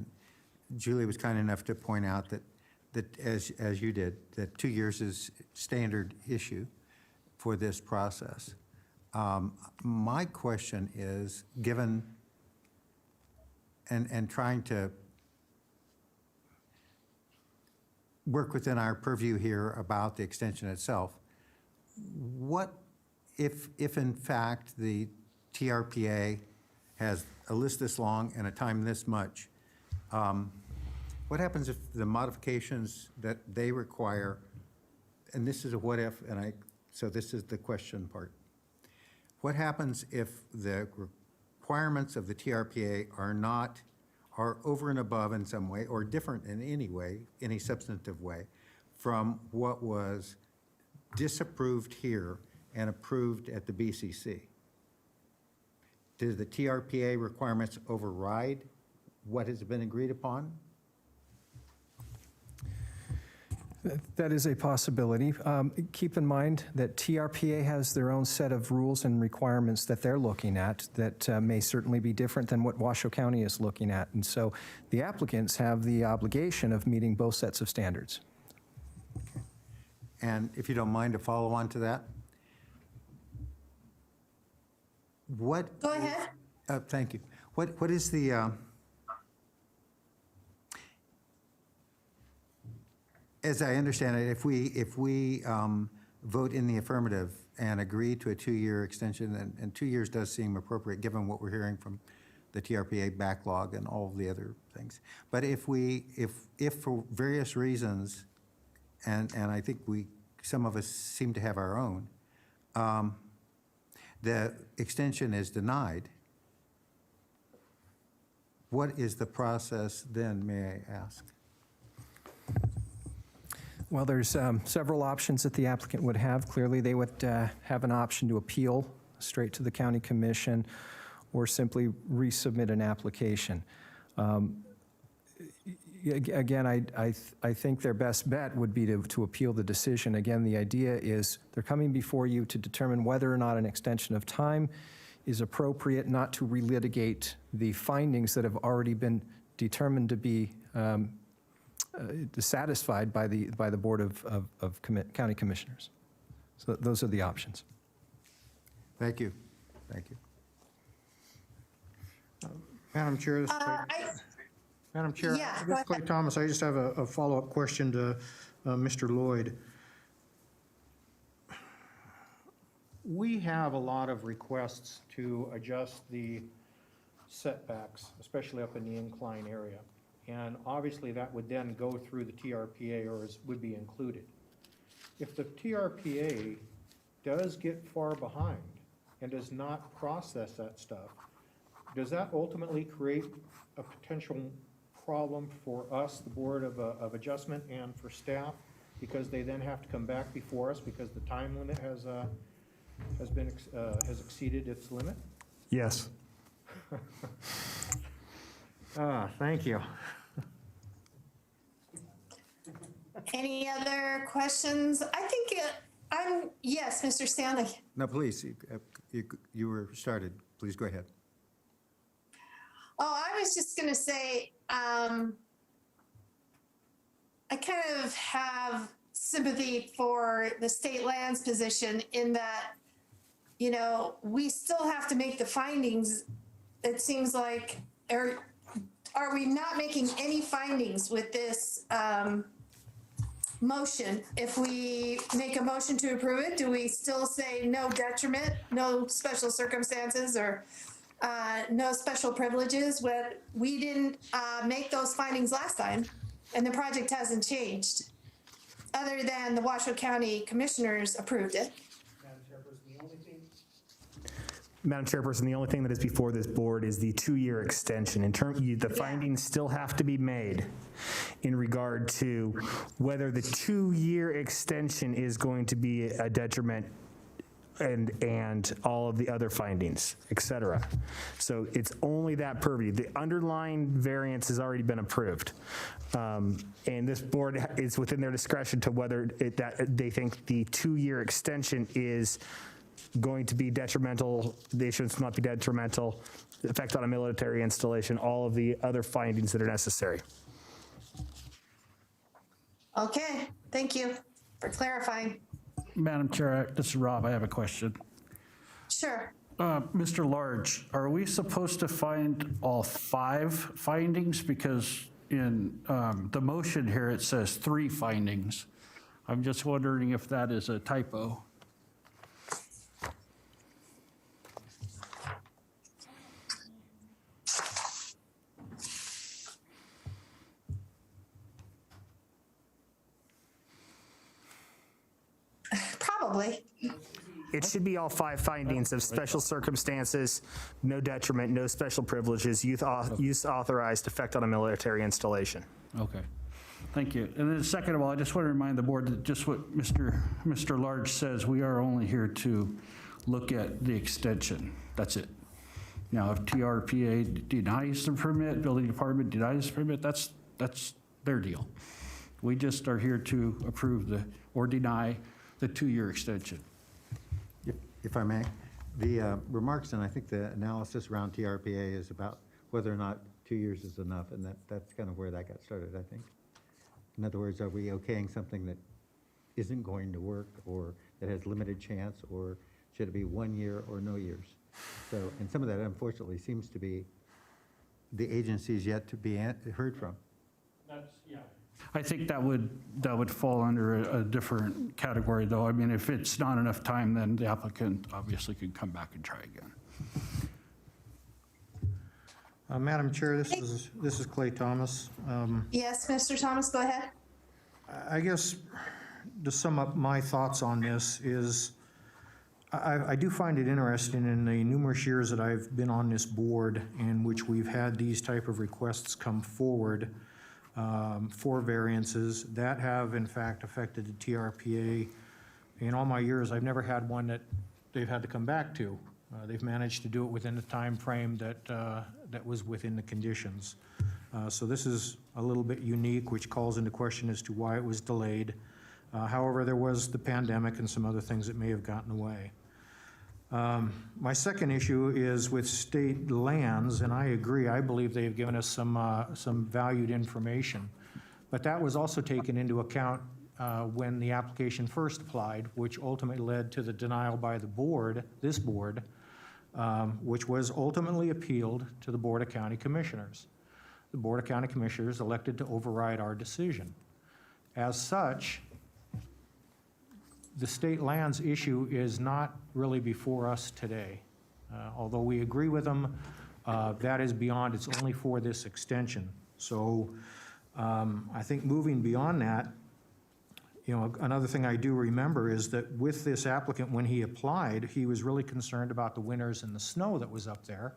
Julie was kind enough to point out that as you did, that 2 years is standard issue for this process. My question is, given and trying to work within our purview here about the extension itself, what if in fact the TRPA has a list this long and a time this much, what happens if the modifications that they require, and this is a what if, so this is the question part. What happens if the requirements of the TRPA are over and above in some way or different in any way, any substantive way, from what was disapproved here and approved at the BCC? Do the TRPA requirements override what has been agreed upon? That is a possibility. Keep in mind that TRPA has their own set of rules and requirements that they're looking at that may certainly be different than what Washoe County is looking at. And so the applicants have the obligation of meeting both sets of standards. And if you don't mind to follow on to that? Go ahead. Thank you. What is the, as I understand it, if we vote in the affirmative and agree to a 2-year extension, and 2 years does seem appropriate given what we're hearing from the TRPA backlog and all of the other things. But if for various reasons, and I think some of us seem to have our own, the extension is denied, what is the process then, may I ask? Well, there's several options that the applicant would have. Clearly, they would have an option to appeal straight to the county commission or simply resubmit an application. Again, I think their best bet would be to appeal the decision. Again, the idea is they're coming before you to determine whether or not an extension of time is appropriate, not to relitigate the findings that have already been determined to be satisfied by the Board of County Commissioners. So those are the options. Thank you. Thank you. Madam Chair, this is Madam Chair, Yeah, this go is Clay Thomas. I just have a follow-up question to Mr. Lloyd. We have a lot of requests to adjust the setbacks, especially up in the incline area. And obviously, that would then go through the TRPA or would be included. If the TRPA does get far behind and does not process that stuff, does that ultimately create a potential problem for us, the Board of Adjustment, and for staff, because they then have to come back before us because the time limit has exceeded its limit? Yes. Thank you. Any other questions? I think yes, Mr. Stanley. No, please, you were started. Please go ahead. Oh, I was just going to say, I kind of have sympathy for the state lands position in that, you know, we still have to make the findings. It seems like, are we not making any findings with this motion? If we make a motion to approve it, do we still say no detriment, no special circumstances, or no special privileges? When we didn't make those findings last time, and the project hasn't changed, other than the Washoe County Commissioners approved it. Madam Chairperson, the only thing that is before this board is the 2-year extension. The findings still have to be made in regard to whether the 2-year extension is going to be a detriment and all of the other findings, et cetera. So it's only that purview. The underlying variance has already been approved. And this board is within their discretion to whether that they think the 2-year extension is going to be detrimental, the issuance will not be detrimental, effect on a military installation, all of the other findings that are necessary. Okay, thank you for clarifying. Madam Chair, this is Rob. I have a question. Sure. Mr. Large, are we supposed to find all 5 findings? Because in the motion here, it says 3 findings. I'm just wondering if that is a typo. Probably. It should be all 5 findings of special circumstances, no detriment, no special privileges, use authorized, effect on a military installation. Okay, thank you. And then second of all, I just want to remind the board that just what Mr. Large says, we are only here to look at the extension. That's it. Now, if TRPA denies the permit, building department denies the permit, that's their deal. We just are here to approve or deny the 2-year extension. If I may, the remarks and I think the analysis around TRPA is about whether or not 2 years is enough, and that's kind of where that got started, I think. In other words, are we okaying something that isn't going to work or that has limited chance, or should it be 1 year or no years? So, and some of that unfortunately seems to be the agencies yet to be heard from. I think that would fall under a different category, though. I mean, if it's not enough time, then the applicant obviously could come back and try again. Madam Chair, this is Clay Thomas. Yes, Mr. Thomas, go ahead. I guess to sum up my thoughts on this is I do find it interesting in the numerous years that I've been on this board in which we've had these type of requests come forward for variances that have in fact affected the TRPA. In all my years, I've never had one that they've had to come back to. They've managed to do it within the time frame that was within the conditions. So this is a little bit unique, which calls into question as to why it was delayed. However, there was the pandemic and some other things that may have gotten away. My second issue is with state lands, and I agree. I believe they've given us some valued information. But that was also taken into account when the application first applied, which ultimately led to the denial by the board, this board, which was ultimately appealed to the Board of County Commissioners. The Board of County Commissioners elected to override our decision. As such, the state lands issue is not really before us today. Although we agree with them, that is beyond, it's only for this extension. So I think moving beyond that, you know, another thing I do remember is that with this applicant, when he applied, he was really concerned about the winters and the snow that was up there.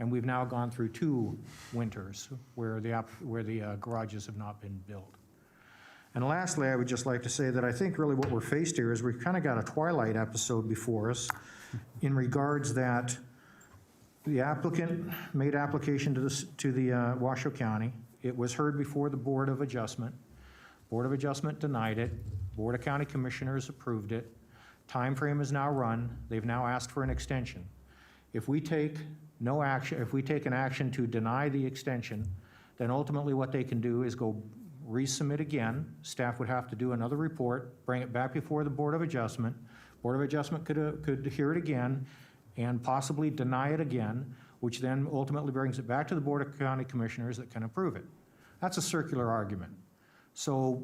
And we've now gone through 2 winters where the garages have not been built. And lastly, I would just like to say that I think really what we're faced here is we've kind of got a twilight episode before us in regards that the applicant made application to the Washoe County. It was heard before the Board of Adjustment. Board of Adjustment denied it. Board of County Commissioners approved it. Time frame is now run. They've now asked for an extension. If we take no action, if we take an action to deny the extension, then ultimately what they can do is go resubmit again. Staff would have to do another report, bring it back before the Board of Adjustment. Board of Adjustment could hear it again and possibly deny it again, which then ultimately brings it back to the Board of County Commissioners that can approve it. That's a circular argument. So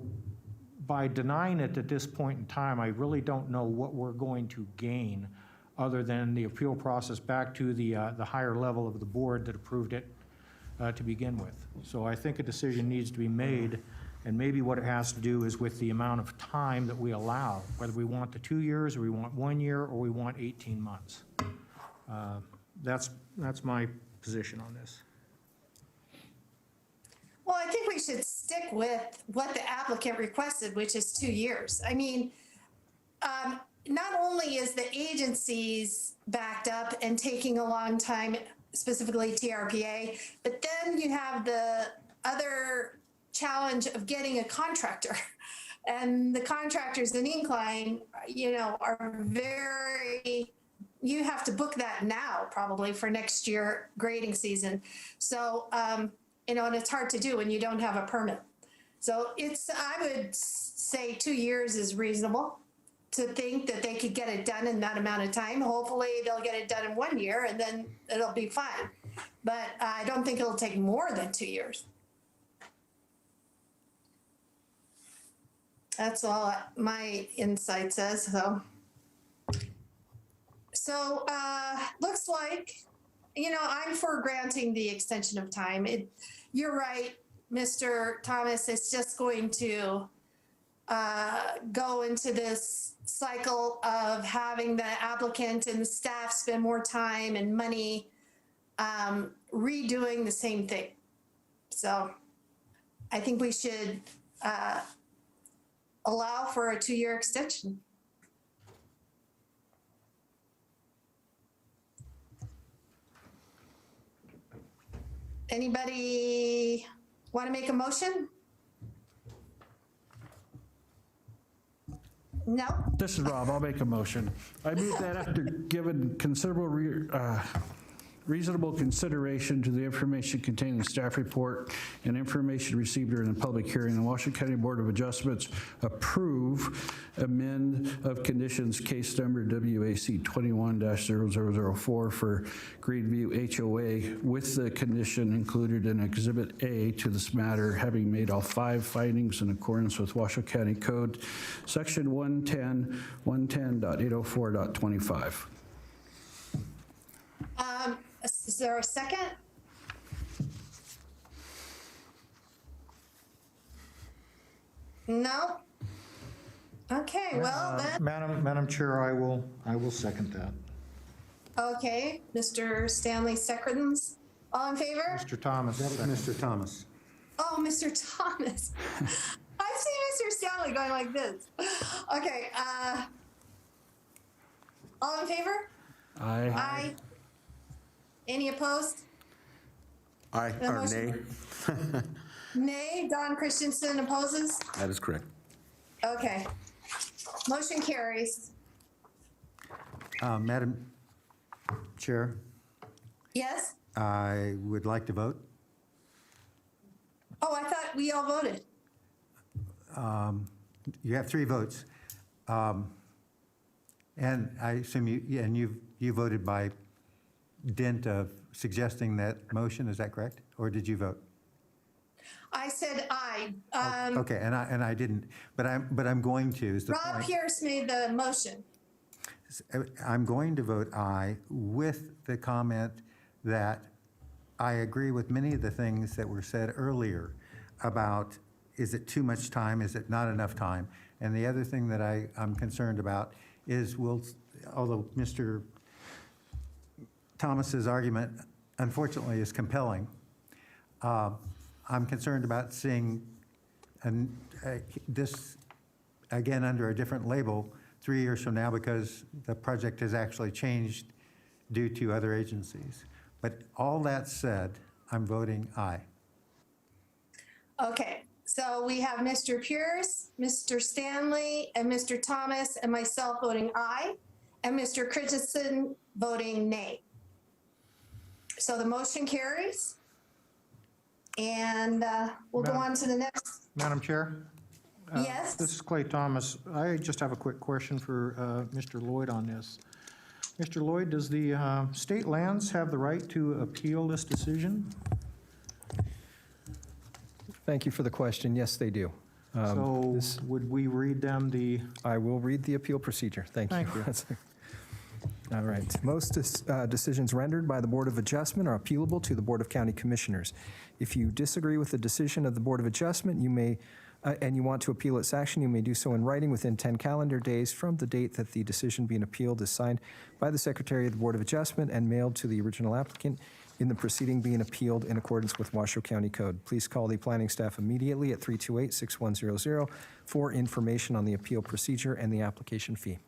by denying it at this point in time, I really don't know what we're going to gain other than the appeal process back to the higher level of the board that approved it to begin with. So I think a decision needs to be made, and maybe what it has to do is with the amount of time that we allow, whether we want the 2 years, or we want 1 year, or we want 18 months. That's my position on this. Well, I think we should stick with what the applicant requested, which is 2 years. I mean, not only is the agencies backed up and taking a long time, specifically TRPA, but then you have the other challenge of getting a contractor. And the contractors in Incline, you know, are very, you have to book that now probably for next year grading season. So, you know, and it's hard to do when you don't have a permit. So I would say 2 years is reasonable to think that they could get it done in that amount of time. Hopefully they'll get it done in 1 year and then it'll be fine. But I don't think it'll take more than 2 years. That's all my insight says, So looks like, you know, I'm for granting the extension of time. You're right, Mr. Thomas, it's just going to go into this cycle of having the applicant and the staff spend more time and money redoing the same thing. So I think we should allow for a 2-year extension. Anybody want to make a motion? No? This is Rob, I'll make a motion. I move that after given considerable reasonable consideration to the information contained in the staff report and information received during the public hearing, the Washoe County Board of Adjustments approve amend of conditions case number WAC 21-0004 for Greenview HOA with the condition included in Exhibit A to this matter, having made all 5 findings in accordance with Washoe County Code, Section 110.804.25. Is there a second? No? Okay, well, then, Madam Chair, I will second that. okay, Mr. Stanley seconds. All in favor? Mr. Thomas. Mr. Thomas. Oh, Mr. Thomas. I see Mr. Stanley going like this. Okay, all in favor? Aye. Aye. Any opposed? Aye, The or motion- nay? Nay. Don Christensen opposes? That is correct. Okay. Motion carries. Madam Chair, Yes? I would like to vote. Oh, I thought we all voted. You have 3 votes. And I assume you voted by dint of suggesting that motion, is that correct? Or did you vote? I said aye. Okay, and I didn't, but I'm going to, is the Rob point. Pierce made the motion. I'm going to vote aye with the comment that I agree with many of the things that were said earlier about, is it too much time, is it not enough time? And the other thing that I'm concerned about is, although Mr. Thomas's argument unfortunately is compelling, I'm concerned about seeing this again under a different label 3 years from now, because the project has actually changed due to other agencies. But all that said, I'm voting aye. Okay, so we have Mr. Pierce, Mr. Stanley, and Mr. Thomas, and myself voting aye, and Mr. Christensen voting nay. So the motion carries. And we'll go on to the next. Madam Chair? Yes? This is Clay Thomas. I just have a quick question for Mr. Lloyd on this. Mr. Lloyd, does the state lands have the right to appeal this decision? Thank you for the question. Yes, they do. So would we read them I will read the appeal procedure. Thank you. All right. Most decisions rendered by the Board of Adjustment are appealable to the Board of County Commissioners. If you disagree with the decision of the Board of Adjustment, you may, and you want to appeal its action, you may do so in writing within 10 calendar days from the date that the decision being appealed is signed by the Secretary of the Board of Adjustment and mailed to the original applicant in the proceeding being appealed in accordance with Washoe County Code. Please call the planning staff immediately at 328-6100 for information on the appeal procedure and the application fee.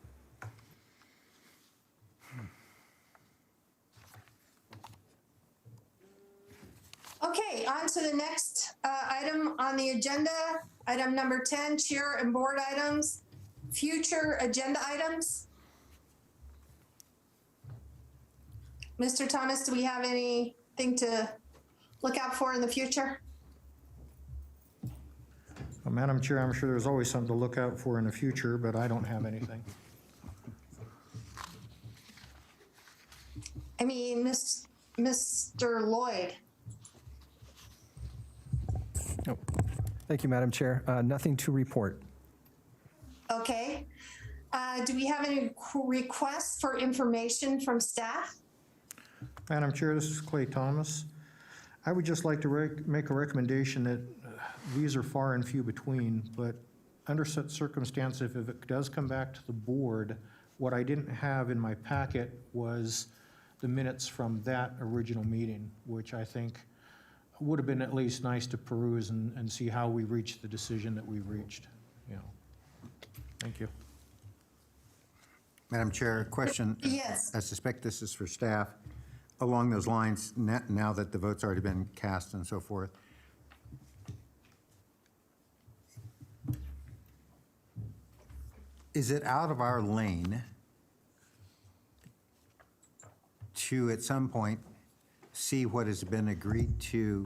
Okay, on to the next item on the agenda, item number 10, chair and board items, future agenda items. Mr. Thomas, do we have anything to look out for in the future? Well, Madam Chair, I'm sure there's always something to look out for in the future, but I don't have anything. I mean, Mr. Lloyd. Oh, thank you, Madam Chair. Nothing to report. Okay. Do we have any requests for information from staff? Madam Chair, this is Clay Thomas. I would just like to make a recommendation that these are far and few between, but under such circumstance, if it does come back to the board, what I didn't have in my packet was the minutes from that original meeting, which I think would have been at least nice to peruse and see how we reached the decision that we reached, you know. Thank you. Madam Chair, a question. Yes. I suspect this is for staff. Along those lines, now that the vote's already been cast and so forth, is it out of our lane to, at some point, see what has been agreed to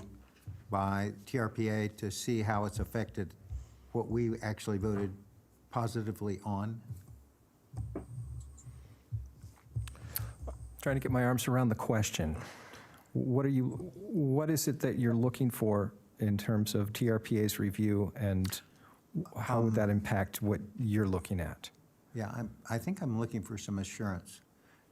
by TRPA to see how it's affected what we actually voted positively on? Trying to get my arms around the question. What is it that you're looking for in terms of TRPA's review, and how would that impact what you're looking at? Yeah, I think I'm looking for some assurance,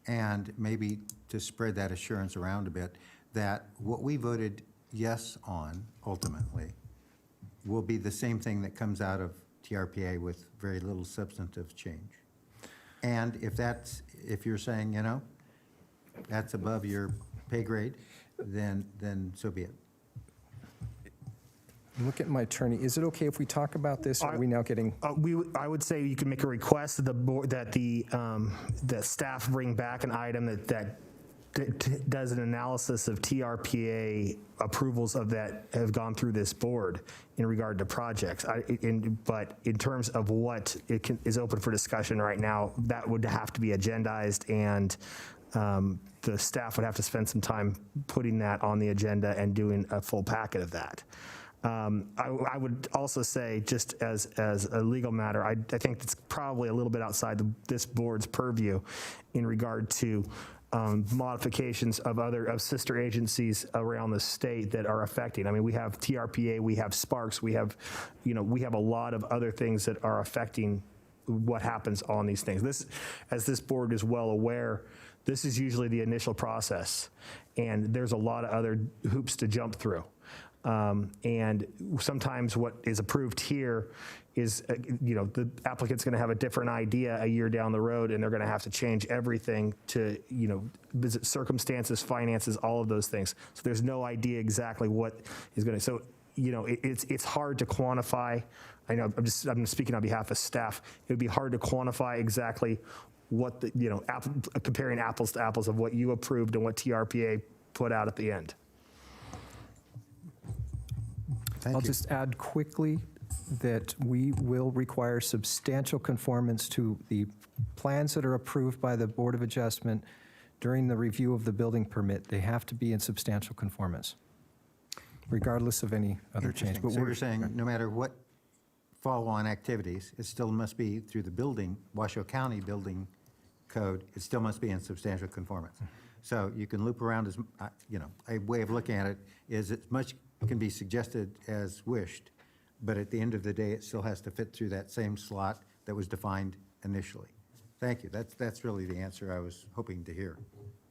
and maybe to spread that assurance around a bit, that what we voted yes on ultimately will be the same thing that comes out of TRPA with very little substantive change. And if you're saying, you know, that's above your pay grade, then so be it. Look at my attorney. Is it okay if we talk about this? Or are we now getting? I would say you can make a request that the board, that the staff bring back an item that does an analysis of TRPA approvals of that have gone through this board in regard to projects. But in terms of what is open for discussion right now, that would have to be agendized, and the staff would have to spend some time putting that on the agenda and doing a full packet of that. I would also say, just as a legal matter, I think it's probably a little bit outside this board's purview in regard to modifications of sister agencies around the state that are affecting. I mean, we have TRPA, we have Sparks, we have a lot of other things that are affecting what happens on these things. As this board is well aware, this is usually the initial process, and there's a lot of other hoops to jump through. And sometimes what is approved here is, the applicant's going to have a different idea a year down the road, and they're going to have to change everything to, visit circumstances, finances, all of those things. So there's no idea exactly what is going to, so, it's hard to quantify. I know I'm speaking on behalf of staff. It would be hard to quantify exactly what comparing apples to apples of what you approved and what TRPA put out at the end. I'll just add quickly that we will require substantial conformance to the plans that are approved by the Board of Adjustment during the review of the building permit. They have to be in substantial conformance, regardless of any other change. But so you're saying no matter what follow-on activities, it still must be through the Washoe County Building Code, it still must be in substantial conformance. So you can loop around a way of looking at it is as much can be suggested as wished, but at the end of the day, it still has to fit through that same slot that was defined initially. Thank you. That's really the answer I was hoping to hear.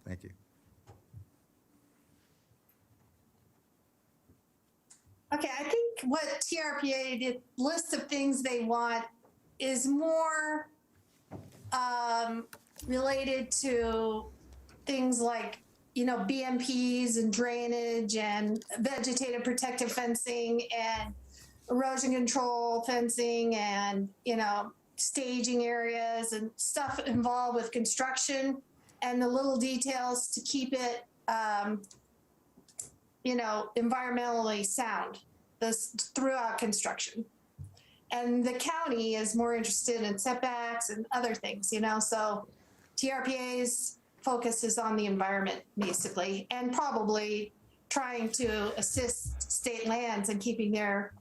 Thank you. Okay, I think what TRPA, the list of things they want is more related to things like, BMPs and drainage and vegetative protective fencing and erosion control fencing and, staging areas and stuff involved with construction, and the little details to keep it, environmentally sound throughout construction. And the county is more interested in setbacks and other things, so TRPA's focus is on the environment, basically, and probably trying to assist state lands in keeping their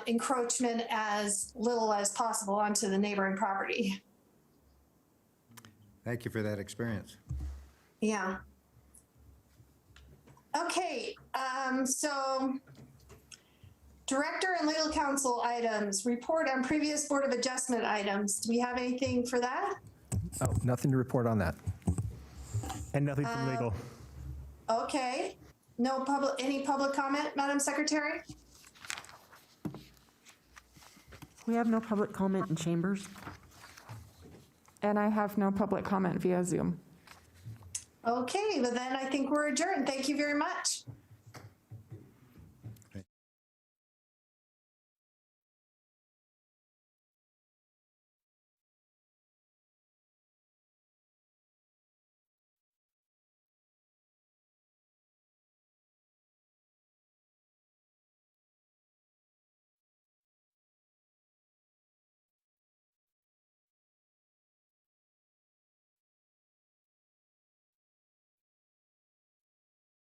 encroachment as little as possible onto the neighboring property. Thank you for that experience. Yeah. Okay, so Director and Legal Counsel items, report on previous Board of Adjustment items. Do we have anything for that? Oh, nothing to report on that. And nothing from legal. Okay. Any public comment, Madam Secretary? We have no public comment in chambers. And I have no public comment via Zoom. Okay, well then I think we're adjourned. Thank you very much.